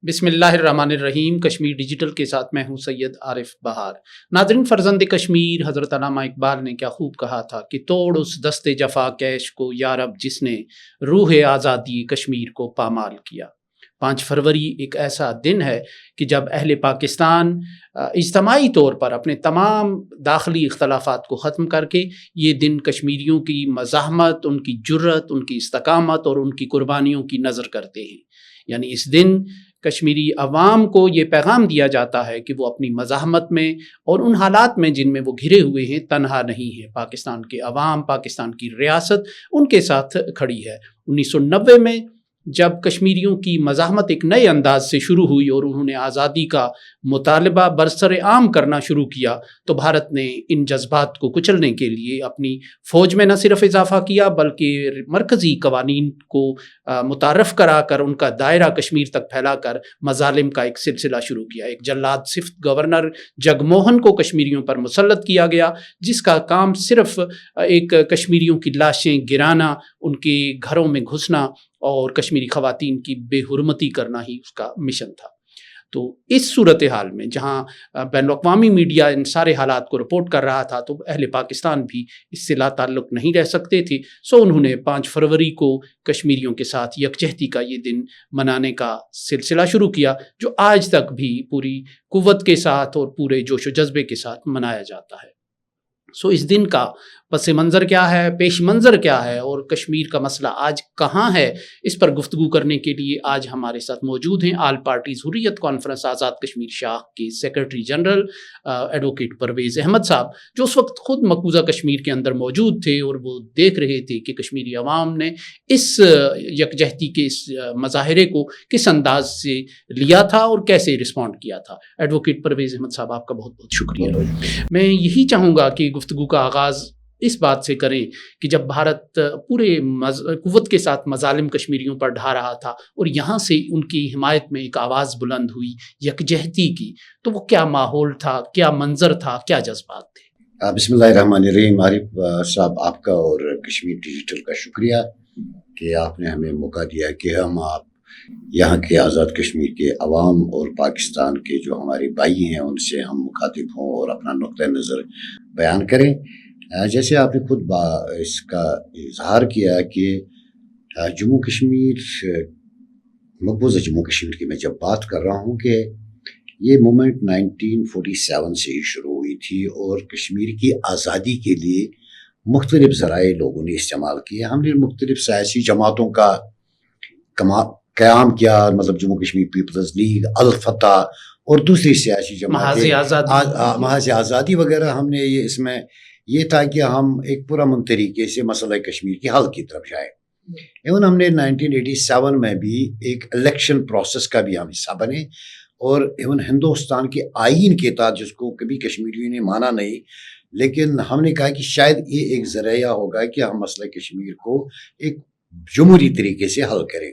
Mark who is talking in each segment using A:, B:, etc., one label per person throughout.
A: بسم اللہ الرحمن الرحیم۔ کشمیر ڈیجیٹل کے ساتھ میں ہوں سید عارف بہار۔ ناظرین، فرزند کشمیر حضرت علامہ اقبال نے کیا خوب کہا تھا کہ توڑ اس دست جفا کیش کو یا رب جس نے روح آزادی کشمیر کو پامال کیا۔ 5 فروری ایک ایسا دن ہے کہ جب اہل پاکستان اجتماعی طور پر اپنے تمام داخلی اختلافات کو ختم کر کے یہ دن کشمیریوں کی مزاحمت، ان کی جرت، ان کی استقامت اور ان کی قربانیوں کی نذر کرتے ہیں۔ یعنی اس دن کشمیری عوام کو یہ پیغام دیا جاتا ہے کہ وہ اپنی مزاحمت میں اور ان حالات میں جن میں وہ گھرے ہوئے ہیں تنہا نہیں ہے۔ پاکستان کے عوام، پاکستان کی ریاست ان کے ساتھ کھڑی ہے۔ 1990 میں جب کشمیریوں کی مزاحمت ایک نئے انداز سے شروع ہوئی اور انہوں نے آزادی کا مطالبہ برسر عام کرنا شروع کیا تو بھارت نے ان جذبات کو کچلنے کے لیے اپنی فوج میں نہ صرف اضافہ کیا بلکہ مرکزی قوانین کو متعارف کرا کر ان کا دائرہ کشمیر تک پھیلا کر مظالم کا ایک سلسلہ شروع کیا۔ ایک جلاد صفت گورنر جگموہن کو کشمیریوں پر مسلط کیا گیا، جس کا کام صرف ایک کشمیریوں کی لاشیں گرانا، ان کے گھروں میں گھسنا اور کشمیری خواتین کی بے حرمتی کرنا ہی اس کا مشن تھا۔ تو اس صورتحال میں جہاں بین الاقوامی میڈیا ان سارے حالات کو رپورٹ کر رہا تھا تو اہل پاکستان بھی اس سے لا تعلق نہیں رہ سکتے تھے، سو انہوں نے 5 فروری کو کشمیریوں کے ساتھ یکجہتی کا یہ دن منانے کا سلسلہ شروع کیا، جو آج تک بھی پوری قوت کے ساتھ اور پورے جوش و جذبے کے ساتھ منایا جاتا ہے۔ سو اس دن کا پس منظر کیا ہے، پیش منظر کیا ہے اور کشمیر کا مسئلہ آج کہاں ہے، اس پر گفتگو کرنے کے لیے آج ہمارے ساتھ موجود ہیں all parties Hurriyat conference Azad Kashmir شاخ کے secretary general advocate Parvez Ahmad صاحب، جو اس وقت خود مقبوضہ کشمیر کے اندر موجود تھے اور وہ دیکھ رہے تھے کہ کشمیری عوام نے اس یکجہتی کے اس مظاہرے کو کس انداز سے لیا تھا اور کیسے رسپونڈ کیا تھا۔ ایڈوکیٹ پرویز احمد صاحب، آپ کا بہت بہت شکریہ۔ میں یہی چاہوں گا کہ گفتگو کا آغاز اس بات سے کریں کہ جب بھارت پورے قوت کے ساتھ مظالم کشمیریوں پر ڈھا رہا تھا اور یہاں سے ان کی حمایت میں ایک آواز بلند ہوئی یکجہتی کی، تو وہ کیا ماحول تھا، کیا منظر تھا، کیا جذبات تھے؟
B: بسم اللہ الرحمن الرحیم۔ عارف صاحب، آپ کا اور کشمیر ڈیجیٹل کا شکریہ کہ آپ نے ہمیں موقع دیا کہ ہم آپ یہاں کے آزاد کشمیر کے عوام اور پاکستان کے جو ہمارے بھائی ہیں ان سے ہم مخاطب ہوں اور اپنا نقطۂ نظر بیان کریں۔ جیسے آپ نے خود اس کا اظہار کیا کہ جموں کشمیر، مقبوضہ جموں کشمیر کی میں جب بات کر رہا ہوں کہ یہ مومنٹ 1947 سے ہی شروع ہوئی تھی اور کشمیر کی آزادی کے لیے مختلف ذرائع لوگوں نے استعمال کیے۔ ہم نے مختلف سیاسی جماعتوں کا قیام کیا، مطلب جموں کشمیر پیپلز لیگ، الفتح اور دوسری سیاسی جماعتیں، محاذ آزادی وغیرہ۔ ہم نے اس میں یہ تھا کہ ہم ایک پرامن طریقے سے مسئلہ کشمیر کے حل کی طرف جائیں۔ ایون ہم نے 1987 میں بھی ایک الیکشن پروسیس کا بھی ہم حصہ بنے اور ایون ہندوستان کے آئین کے تحت، جس کو کبھی کشمیریوں نے مانا نہیں، لیکن ہم نے کہا کہ شاید یہ ایک ذریعہ ہوگا کہ ہم مسئلہ کشمیر کو ایک جمہوری طریقے سے حل کریں۔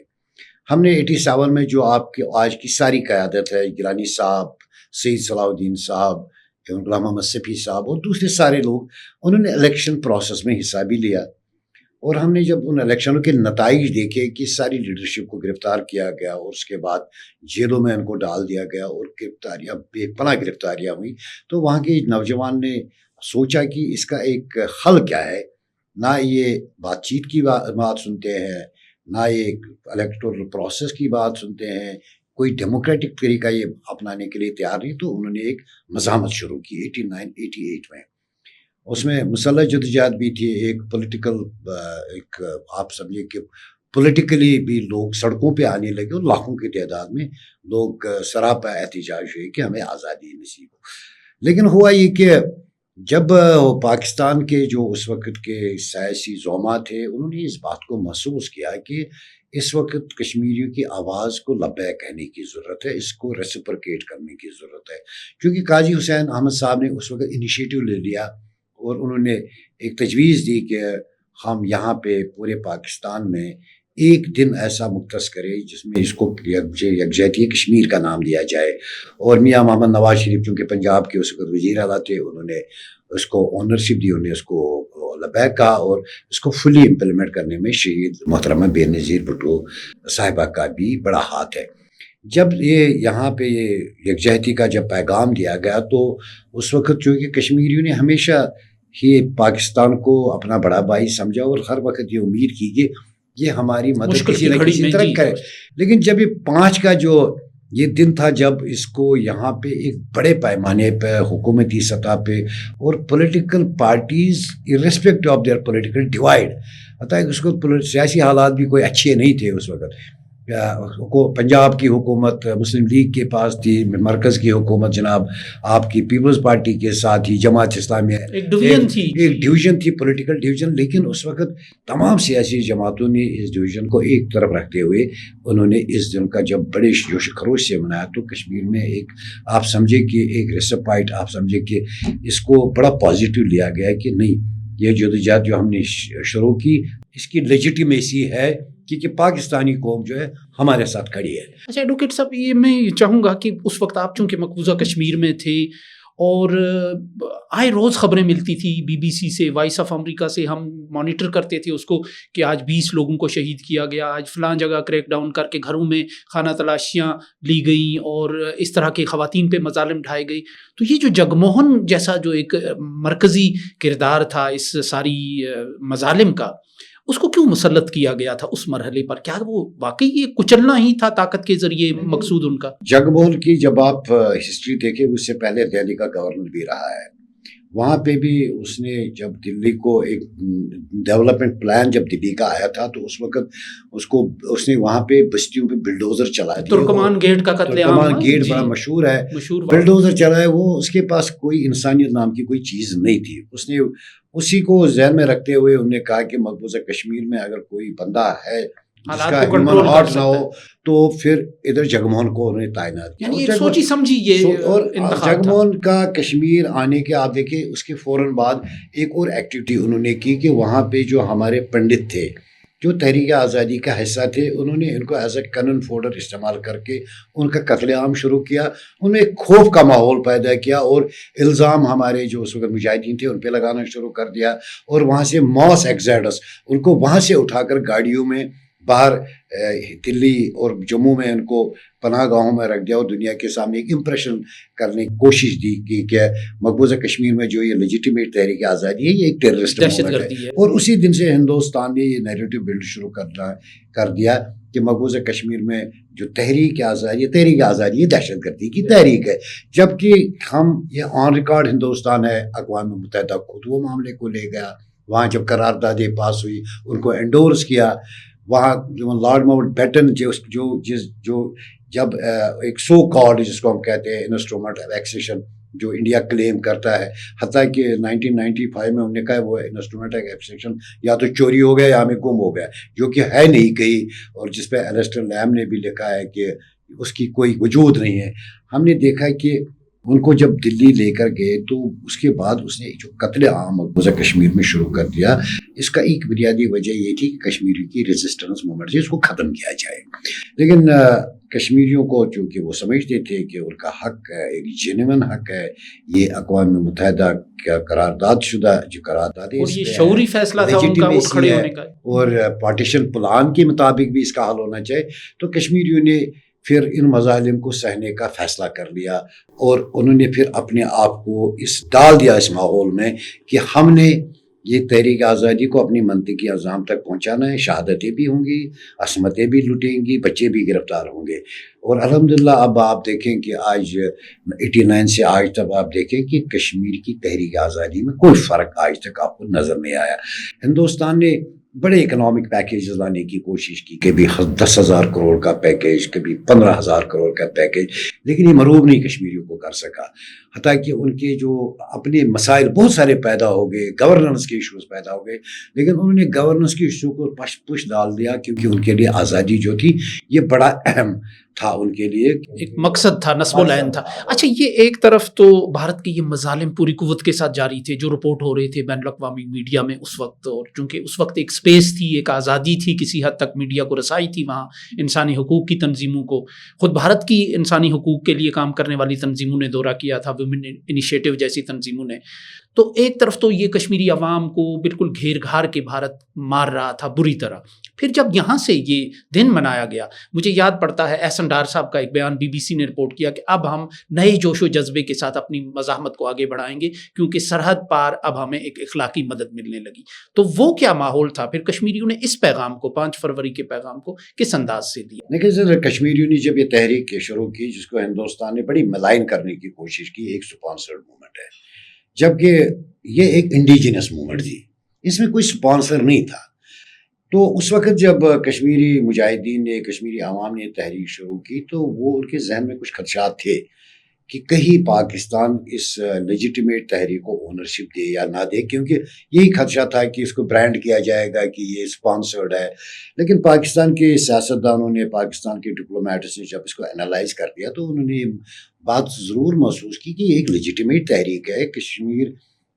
B: ہم نے 87 میں جو آپ کے آج کی ساری قیادت ہے، گیلانی صاحب، سید صلاح الدین صاحب، غلام محمد صفی صاحب اور دوسرے سارے لوگ، انہوں نے الیکشن پروسیس میں حصہ بھی لیا اور ہم نے جب ان الیکشنوں کے نتائج دیکھے کہ ساری لیڈرشپ کو گرفتار کیا گیا اور اس کے بعد جیلوں میں ان کو ڈال دیا گیا اور گرفتاریاں بے پناہ گرفتاریاں ہوئیں، تو وہاں کے نوجوان نے سوچا کہ اس کا ایک حل کیا ہے۔ نہ یہ بات چیت کی بات سنتے ہیں، نہ یہ الیکٹورل پروسیس کی بات سنتے ہیں، کوئی ڈیموکریٹک طریقہ یہ اپنانے کے لیے تیار نہیں، تو انہوں نے ایک مزاحمت شروع کی 89-88 میں۔ اس میں مسلح جدوجہد بھی تھی، ایک پولیٹیکل، ایک آپ سمجھے کہ پولیٹیکلی بھی لوگ سڑکوں پہ آنے لگے اور لاکھوں کی تعداد میں لوگ سراپا احتجاج ہوئے کہ ہمیں آزادی نصیب ہو۔ لیکن ہوا یہ کہ جب پاکستان کے جو اس وقت کے سیاسی زعما تھے، انہوں نے اس بات کو محسوس کیا کہ اس وقت کشمیریوں کی آواز کو لبیک کہنے کی ضرورت ہے، اس کو ریسپرکیٹ کرنے کی ضرورت ہے، کیونکہ قاضی حسین احمد صاحب نے اس وقت انیشیٹو لے لیا اور انہوں نے ایک تجویز دی کہ ہم یہاں پہ پورے پاکستان میں ایک دن ایسا مختص کرے جس میں اس کو یکجہتی کشمیر کا نام دیا جائے، اور میاں محمد نواز شریف چونکہ پنجاب کے اس وقت وزیر اعلیٰ تھے، انہوں نے اس کو اونرشپ دی، انہوں نے اس کو لبیک کہا اور اس کو فلی امپلیمنٹ کرنے میں شہید محترمہ بے نظیر بھٹو صاحبہ کا بھی بڑا ہاتھ ہے۔ جب یہ یہاں پہ یہ یکجہتی کا جب پیغام دیا گیا تو اس وقت چونکہ کشمیریوں نے ہمیشہ ہی پاکستان کو اپنا بڑا بھائی سمجھا اور ہر وقت یہ امید کی کہ یہ ہماری مدد کسی نہ کسی طرح کرے. لیکن جب یہ 5 کا جو یہ دن تھا جب اس کو یہاں پہ ایک بڑے پیمانے پہ حکومتی سطح پہ اور political parties irrespective of their political divide, حتیٰ کہ اس کو سیاسی حالات بھی کوئی اچھے نہیں تھے اس وقت. پنجاب کی حکومت مسلم لیگ کے پاس تھی، مرکز کی حکومت جناب آپ کی پیپلز پارٹی کے ساتھ ہی، جماعت اسلامیہ ایک ڈویژن تھی، پولیٹیکل ڈویژن. لیکن اس وقت تمام سیاسی جماعتوں نے اس ڈویژن کو ایک طرف رکھتے ہوئے انہوں نے اس دن کا جب بڑے جوش خروش سے منایا تو کشمیر میں ایک آپ سمجھے کہ ایک ریسپائٹ، آپ سمجھے کہ اس کو بڑا پازیٹیو لیا گیا کہ نہیں، یہ جدوجہد جو ہم نے شروع کی اس کی لیجیٹیمیسی ہے کیونکہ پاکستانی قوم جو ہے ہمارے ساتھ کھڑی ہے.
A: اچھا ایڈوکیٹ صاحب، یہ میں چاہوں گا کہ اس وقت آپ چونکہ مقبوضہ کشمیر میں تھے اور آئے روز خبریں ملتی تھی BBC سے، وائس آف امریکہ سے، ہم مانیٹر کرتے تھے اس کو کہ آج 20 لوگوں کو شہید کیا گیا، آج فلاں جگہ کریک ڈاؤن کر کے گھروں میں خانہ تلاشیاں لی گئیں اور اس طرح کے خواتین پہ مظالم ڈھائے گئے. تو یہ جو جگموہن جیسا جو ایک مرکزی کردار تھا اس ساری مظالم کا، اس کو کیوں مسلط کیا گیا تھا اس مرحلے پر؟ کیا وہ واقعی یہ کچلنا ہی تھا طاقت کے ذریعے مقصود ان کا؟
B: جگموہن کی جب آپ ہسٹری دیکھیں، اس سے پہلے دہلی کا گورنر بھی رہا ہے. وہاں پہ بھی اس نے جب دلی کو ایک ڈیولپمنٹ پلان جب دلی کا آیا تھا تو اس وقت اس نے وہاں پہ بستیوں پہ بلڈوزر چلا دیا.
A: ترکمان گیٹ کا قتل عام،
B: ترکمان گیٹ بڑا مشہور ہے، بلڈوزر چلایا. وہ اس کے پاس کوئی انسانیت نام کی کوئی چیز نہیں تھی. اس نے اسی کو ذہن میں رکھتے ہوئے انہوں نے کہا کہ مقبوضہ کشمیر میں اگر کوئی بندہ ہے جس کا ہیومن ہارٹ نہ ہو تو پھر ادھر جگموہن کو انہوں نے تعینات کیا.
A: یعنی سوچی سمجھی یہ
B: اور جگموہن کا کشمیر آنے کے آپ دیکھیں اس کے فوراً بعد ایک اور ایکٹیویٹی انہوں نے کی کہ وہاں پہ جو ہمارے پنڈت تھے جو تحریک آزادی کا حصہ تھے، انہوں نے ان کو ایز اے کنن فوڈر استعمال کر کے ان کا قتل عام شروع کیا. انہوں نے ایک خوف کا ماحول پیدا کیا اور الزام ہمارے جو اس وقت مجاہدین تھے ان پہ لگانا شروع کر دیا. اور وہاں سے ماس ایگزیڈس ان کو وہاں سے اٹھا کر گاڑیوں میں باہر دلی اور جموں میں ان کو پناہ گاہوں میں رکھ دیا اور دنیا کے سامنے ایک امپریشن کرنے کی کوشش دی کہ کیا مقبوضہ کشمیر میں جو یہ لیجیٹیمیٹ تحریک آزادی ہے یہ ایک ٹیررسٹ ہے. اور اسی دن سے ہندوستان نے یہ نیریٹو بلڈ شروع کر دیا کہ مقبوضہ کشمیر میں جو تحریک آزادی یہ دہشت گردی کی تحریک ہے. جبکہ ہم یہ آن ریکارڈ ہندوستان ہے، اقوام متحدہ خود وہ معاملے کو لے گیا، وہاں جب قراردادیں پاس ہوئی ان کو انڈورس کیا. وہاں لارڈ ماؤنٹ بیٹن جو جب ایک سو کالڈ جس کو ہم کہتے ہیں انسٹرومنٹ آف ایکسیشن جو انڈیا کلیم کرتا ہے، حتیٰ کہ 1995 میں انہوں نے کہا وہ انسٹرومنٹ آف ایکسیشن یا تو چوری ہو گیا یا ہمیں گم ہو گیا، جو کہ ہے نہیں کہیں، اور جس پہ ایلسٹر لیم نے بھی لکھا ہے کہ اس کی کوئی وجود نہیں ہے. ہم نے دیکھا کہ ان کو جب دلی لے کر گئے تو اس کے بعد اس نے جو قتل عام مقبوضہ کشمیر میں شروع کر دیا. اس کا ایک بنیادی وجہ یہ تھی کہ کشمیری کی ریزسٹنس موومنٹ سے اس کو ختم کیا جائے. لیکن کشمیریوں کو چونکہ وہ سمجھتے تھے کہ ان کا حق ہے، ایک جینوئن حق ہے، یہ اقوام متحدہ کا قرارداد شدہ جو قرارداد ہے
A: اور یہ شعوری فیصلہ تھا ان کا اٹھ کھڑے ہونے کا،
B: اور پارٹیشن پلان کے مطابق بھی اس کا حل ہونا چاہیے. تو کشمیریوں نے پھر ان مظالم کو سہنے کا فیصلہ کر لیا اور انہوں نے پھر اپنے آپ کو ڈال دیا اس ماحول میں کہ ہم نے یہ تحریک آزادی کو اپنی منطقی عوام تک پہنچانا ہے. شہادتیں بھی ہوں گی، عصمتیں بھی لٹیں گی، بچے بھی گرفتار ہوں گے. اور الحمدللہ اب آپ دیکھیں کہ آج 89 سے آج تک آپ دیکھیں کہ کشمیر کی تحریک آزادی میں کوئی فرق آج تک آپ کو نظر نہیں آیا. ہندوستان نے بڑے اکنامک پیکیجز لانے کی کوشش کی، کبھی 10,000 کروڑ کا پیکیج، کبھی 15,000 کروڑ کا پیکیج، لیکن یہ مروب نہیں کشمیریوں کو کر سکا. حتیٰ کہ ان کے جو اپنے مسائل بہت سارے پیدا ہو گئے، گورننس کے ایشوز پیدا ہو گئے، لیکن انہوں نے گورننس کے ایشو کو پش ڈال دیا کیونکہ ان کے لیے آزادی جو تھی یہ بڑا اہم تھا، ان کے لیے
A: ایک مقصد تھا، نصب العین تھا. اچھا یہ ایک طرف تو بھارت کے یہ مظالم پوری قوت کے ساتھ جاری تھے جو رپورٹ ہو رہے تھے بین الاقوامی میڈیا میں اس وقت، اور چونکہ اس وقت ایک سپیس تھی، ایک آزادی تھی، کسی حد تک میڈیا کو رسائی تھی وہاں انسانی حقوق کی تنظیموں کو. خود بھارت کی انسانی حقوق کے لیے کام کرنے والی تنظیموں نے دورہ کیا تھا، ویمن انیشیٹو جیسی تنظیموں نے. تو ایک طرف تو یہ کشمیری عوام کو بالکل گھیر گھار کے بھارت مار رہا تھا بری طرح. پھر جب یہاں سے یہ دن منایا گیا, مجھے یاد پڑتا ہے احسن ڈار صاحب کا ایک بیان بی بی سی نے رپورٹ کیا کہ اب ہم نئے جوش و جذبے کے ساتھ اپنی مزاحمت کو آگے بڑھائیں گے کیونکہ سرحد پار اب ہمیں ایک اخلاقی مدد ملنے لگی. تو وہ کیا ماحول تھا پھر کشمیریوں نے اس پیغام کو 5 فروری کے پیغام کو کس انداز سے دیا؟
B: دیکھیں سر, کشمیریوں نے جب یہ تحریک شروع کی جس کو ہندوستان نے بڑی ملائن کرنے کی کوشش کی, ایک سپانسرڈ موومنٹ ہے, جبکہ یہ ایک انڈیجنس موومنٹ تھی, اس میں کوئی سپانسر نہیں تھا. تو اس وقت جب کشمیری مجاہدین نے, کشمیری عوام نے تحریک شروع کی تو وہ ان کے ذہن میں کچھ خدشات تھے کہ کہیں پاکستان اس لیجیٹیمیٹ تحریک کو اونرشپ دے یا نہ دے, کیونکہ یہی خدشہ تھا کہ اس کو برانڈ کیا جائے گا کہ یہ سپانسرڈ ہے. لیکن پاکستان کے سیاستدانوں نے, پاکستان کے ڈپلومیٹس نے جب اس کو انالائز کر دیا تو انہوں نے بات ضرور محسوس کی کہ یہ ایک لیجیٹیمیٹ تحریک ہے. کشمیر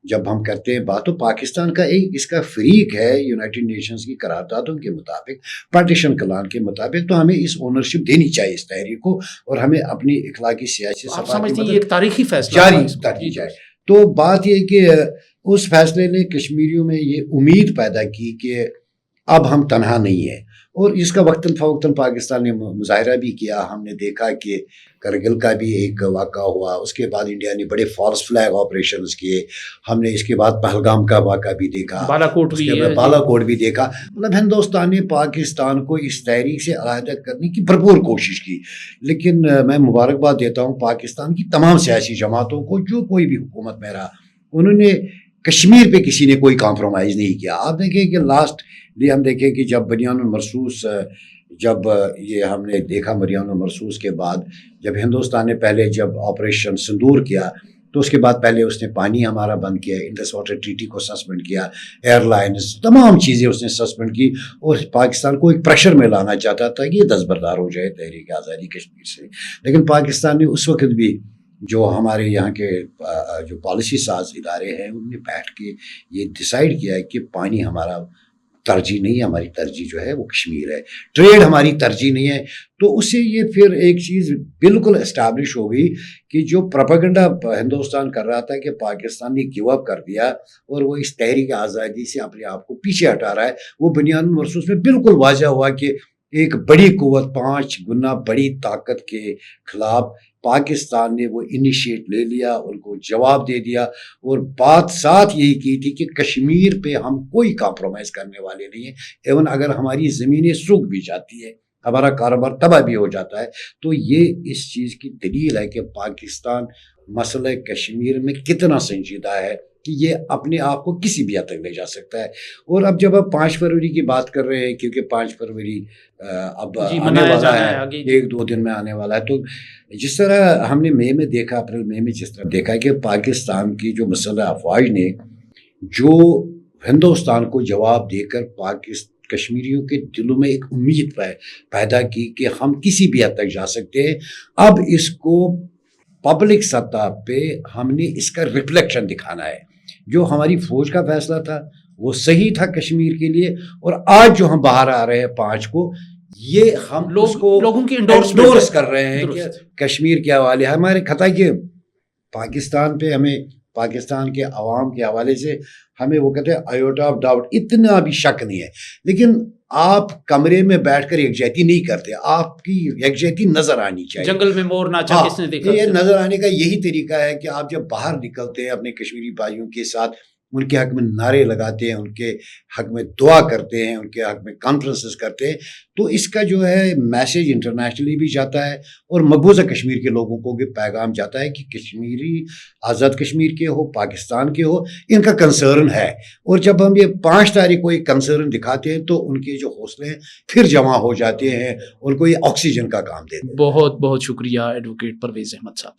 B: جب ہم کرتے ہیں بات تو پاکستان کا ایک اس کا فریق ہے یونائٹڈ نیشنز کی قراردادوں کے مطابق, پارٹیشن پلان کے مطابق, تو ہمیں اس اونرشپ دینی چاہیے اس تحریک کو, اور ہمیں اپنی اخلاقی سیاسی
A: آپ سمجھتے ہیں یہ ایک تاریخی فیصلہ
B: جاری کی جائے. تو بات یہ کہ اس فیصلے نے کشمیریوں میں یہ امید پیدا کی کہ اب ہم تنہا نہیں ہیں, اور اس کا وقتاً فوقتاً پاکستان نے مظاہرہ بھی کیا. ہم نے دیکھا کہ کرگل کا بھی ایک واقعہ ہوا, اس کے بعد انڈیا نے بڑے فالس فلیگ آپریشنز کیے, ہم نے اس کے بعد پہلگام کا واقعہ بھی دیکھا, بالا کوٹ بھی دیکھا. مطلب ہندوستان نے پاکستان کو اس تحریک سے علیحدہ کرنے کی بھرپور کوشش کی. لیکن میں مبارکباد دیتا ہوں پاکستان کی تمام سیاسی جماعتوں کو, جو کوئی بھی حکومت میں رہا, انہوں نے کشمیر پہ کسی نے کوئی کمپرومائز نہیں کیا. آپ دیکھیں کہ لاسٹ ہم دیکھیں کہ جب بنیان المرصوص, جب یہ ہم نے دیکھا بنیان المرصوص کے بعد جب ہندوستان نے پہلے جب آپریشن سندور کیا تو اس کے بعد پہلے اس نے پانی ہمارا بند کیا, انڈس واٹر ٹریٹی کو سسپینڈ کیا, ایئر لائنز, تمام چیزیں اس نے سسپینڈ کی, اور پاکستان کو ایک پریشر میں لانا چاہتا تھا کہ یہ دستبردار ہو جائے تحریک آزادی کشمیر سے. لیکن پاکستان نے اس وقت بھی جو ہمارے یہاں کے جو پالیسی ساز ادارے ہیں انہوں نے بیٹھ کے یہ ڈیسائیڈ کیا ہے کہ پانی ہمارا ترجیح نہیں ہے, ہماری ترجیح جو ہے وہ کشمیر ہے, ٹریڈ ہماری ترجیح نہیں ہے. تو اس سے یہ پھر ایک چیز بالکل اسٹیبلش ہو گئی کہ جو پروپیگنڈا ہندوستان کر رہا تھا کہ پاکستان نے گیو اپ کر دیا اور وہ اس تحریک آزادی سے اپنے آپ کو پیچھے ہٹا رہا ہے, وہ بنیان المرصوص میں بالکل واضح ہوا کہ ایک بڑی قوت, 5 گنا بڑی طاقت کے خلاف پاکستان نے وہ انیشیٹ لے لیا, ان کو جواب دے دیا, اور بات ساتھ یہی کی تھی کہ کشمیر پہ ہم کوئی کمپرومائز کرنے والے نہیں ہیں. ایون اگر ہماری زمینیں سوکھ بھی جاتی ہے, ہمارا کاروبار تباہ بھی ہو جاتا ہے, تو یہ اس چیز کی دلیل ہے کہ پاکستان مسئلہ کشمیر میں کتنا سنجیدہ ہے کہ یہ اپنے آپ کو کسی بھی حد تک لے جا سکتا ہے. اور اب جب آپ 5 فروری کی بات کر رہے ہیں, کیونکہ 5 فروری اب آنے والا ہے, 1-2 دن میں آنے والا ہے, تو جس طرح ہم نے مئی میں دیکھا, اپریل مئی میں جس طرح دیکھا کہ پاکستان کی جو مسلح افواج نے جو ہندوستان کو جواب دے کر کشمیریوں کے دلوں میں ایک امید پیدا کی کہ ہم کسی بھی حد تک جا سکتے ہیں, اب اس کو پبلک سطح پہ ہم نے اس کا ریفلیکشن دکھانا ہے. جو ہماری فوج کا فیصلہ تھا وہ صحیح تھا کشمیر کے لیے, اور آج جو ہم باہر آ رہے ہیں 5 کو, یہ ہم لوگوں کی انڈورس کر رہے ہیں کہ کشمیر کے حوالے ہمارے خطا کہ پاکستان پہ ہمیں, پاکستان کے عوام کے حوالے سے ہمیں وہ کہتے ہیں آیوٹا آف ڈاؤٹ, اتنا بھی شک نہیں ہے. لیکن آپ کمرے میں بیٹھ کر یکجہتی نہیں کرتے, آپ کی یکجہتی نظر آنی چاہیے.
A: جنگل میں مور ناچا کس نے دیکھا؟
B: یہ نظر آنے کا یہی طریقہ ہے کہ آپ جب باہر نکلتے ہیں اپنے کشمیری بھائیوں کے ساتھ, ان کے حق میں نعرے لگاتے ہیں, ان کے حق میں دعا کرتے ہیں, ان کے حق میں کانفرنسز کرتے ہیں, تو اس کا جو ہے میسیج انٹرنیشنلی بھی جاتا ہے اور مقبوضہ کشمیر کے لوگوں کو بھی پیغام جاتا ہے کہ کشمیری آزاد کشمیر کے ہو, پاکستان کے ہو, ان کا کنسرن ہے. اور جب ہم یہ 5 تاریخ کو ایک کنسرن دکھاتے ہیں تو ان کے جو حوصلے ہیں پھر جمع ہو جاتے ہیں, ان کو یہ آکسیجن کا کام دیتے ہیں.
A: بہت بہت شکریہ ایڈوکیٹ پرویز احمد صاحب.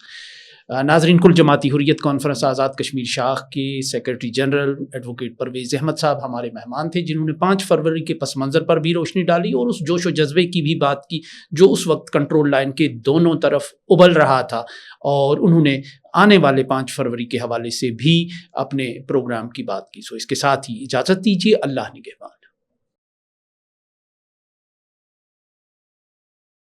A: ناظرین, کل جماعتی حریت کانفرنس آزاد کشمیر شاخ کے secretary general advocate Parvez Ahmad صاحب ہمارے مہمان تھے, جنہوں نے 5 فروری کے پس منظر پر بھی روشنی ڈالی اور اس جوش و جذبے کی بھی بات کی جو اس وقت کنٹرول لائن کے دونوں طرف ابل رہا تھا, اور انہوں نے آنے والے 5 فروری کے حوالے سے بھی اپنے پروگرام کی بات کی. سو اس کے ساتھ ہی اجازت دیجیے. اللہ نگہبان.